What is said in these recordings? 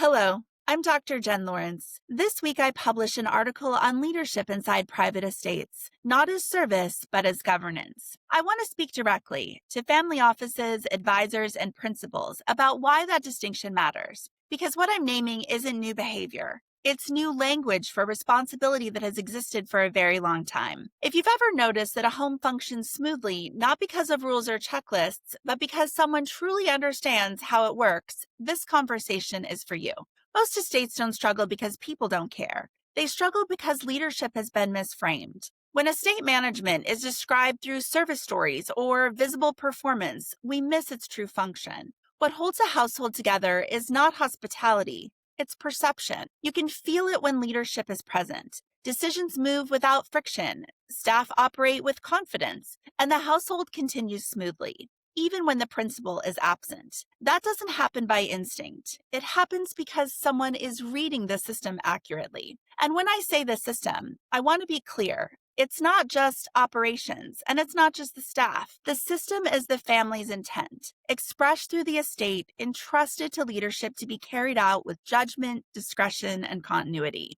Hello, I'm Dr. Jen Laurence. This week I published an article on leadership inside private estates, not as service, but as governance. I want to speak directly to family offices, advisors, and principals about why that distinction matters. Because what I'm naming isn't new behavior. It's new language for responsibility that has existed for a very long time. If you've ever noticed that a home functions smoothly, not because of rules or checklists, but because someone truly understands how it works, this conversation is for you. Most estates don't struggle because people don't care. They struggle because leadership has been misframed. When estate management is described through service stories or visible performance, we miss its true function. What holds a household together is not hospitality. It's perception. You can feel it when leadership is present. Decisions move without friction, staff operate with confidence, and the household continues smoothly, even when the principal is absent. That doesn't happen by instinct. It happens because someone is reading the system accurately. And when I say the system, I want to be clear. It's not just operations, and it's not just the staff. The system is the family's intent, expressed through the estate, entrusted to leadership to be carried out with judgment, discretion, and continuity.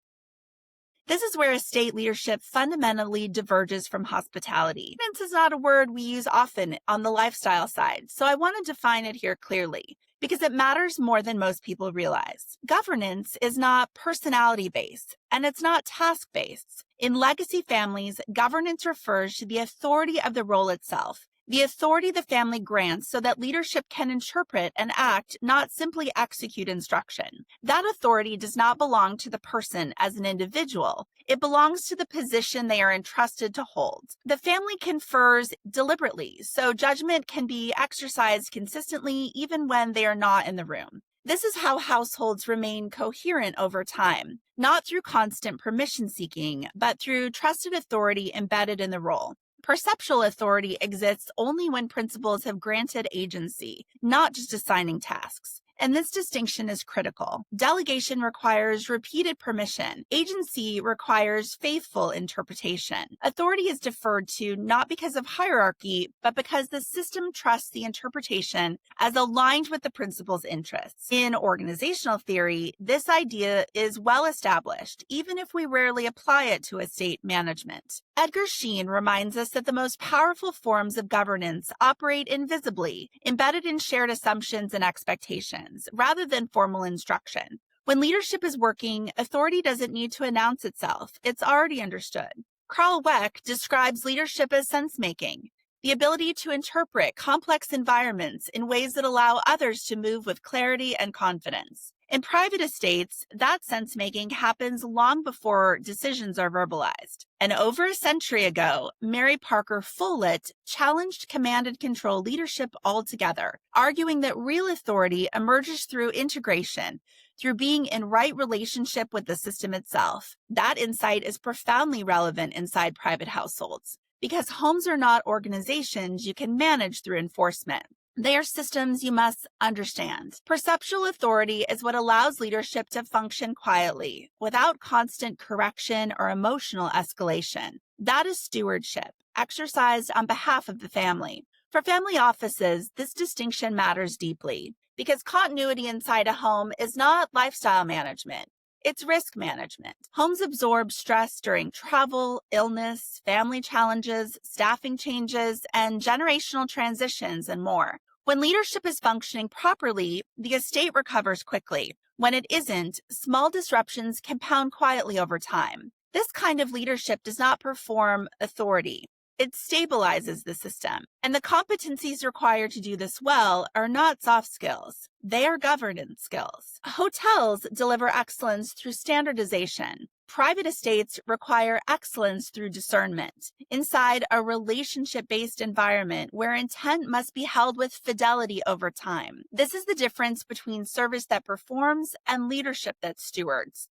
This is where estate leadership fundamentally diverges from hospitality. This is not a word we use often on the lifestyle side, so I want to define it here clearly, because it matters more than most people realize. Governance is not personality-based, and it's not task-based. In legacy families, governance refers to the authority of the role itself, the authority the family grants so that leadership can interpret and act, not simply execute instruction. That authority does not belong to the person as an individual. It belongs to the position they are entrusted to hold. The family confers deliberately, so judgment can be exercised consistently even when they are not in the room. This is how households remain coherent over time, not through constant permission seeking, but through trusted authority embedded in the role. Perceptual authority exists only when principals have granted agency, not just assigning tasks. And this distinction is critical. Delegation requires repeated permission. Agency requires faithful interpretation. Authority is deferred to not because of hierarchy, but because the system trusts the interpretation as aligned with the principal's interests. In organizational theory, this idea is well established, even if we rarely apply it to estate management. Edgar Sheen reminds us that the most powerful forms of governance operate invisibly, embedded in shared assumptions and expectations, rather than formal instruction. When leadership is working, authority doesn't need to announce itself. It's already understood. Carl Weck describes leadership as sense-making, the ability to interpret complex environments in ways that allow others to move with clarity and confidence. In private estates, that sense-making happens long before decisions are verbalized. And over a century ago, Mary Parker Follett challenged command and control leadership altogether, arguing that real authority emerges through integration, through being in right relationship with the system itself. That insight is profoundly relevant inside private households, because homes are not organizations you can manage through enforcement. They are systems you must understand. Perceptual authority is what allows leadership to function quietly, without constant correction or emotional escalation. That is stewardship, exercised on behalf of the family. For family offices, this distinction matters deeply, because continuity inside a home is not lifestyle management. It's risk management. Homes absorb stress during travel, illness, family challenges, staffing changes, and generational transitions, and more. When leadership is functioning properly, the estate recovers quickly. When it isn't, small disruptions compound quietly over time. This kind of leadership does not perform authority. It stabilizes the system. And the competencies required to do this well are not soft skills. They are governance skills. Hotels deliver excellence through standardization. Private estates require excellence through discernment inside a relationship-based environment where intent must be held with fidelity over time. This is the difference between service that performs and leadership that stewards.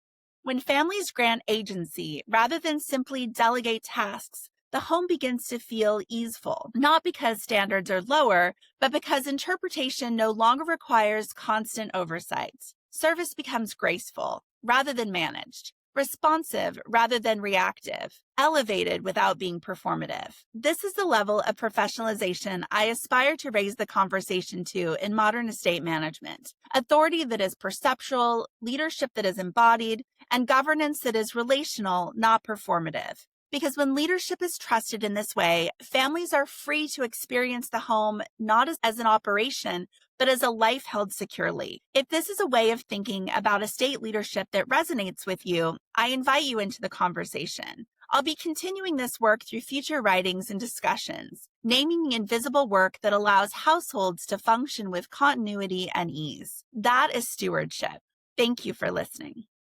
When families grant agency rather than simply delegate tasks, the home begins to feel easeful, not because standards are lower, but because interpretation no longer requires constant oversight. Service becomes graceful rather than managed. responsive rather than reactive, elevated without being performative. This is the level of professionalization I aspire to raise the conversation to in modern estate management. Authority that is perceptual, leadership that is embodied, and governance that is relational, not performative. Because when leadership is trusted in this way, families are free to experience the home not as an operation, but as a life held securely. If this is a way of thinking about estate leadership that resonates with you, I invite you into the conversation. I'll be continuing this work through future writings and discussions, naming the invisible work that allows households to function with continuity and ease. That is stewardship. Thank you for listening.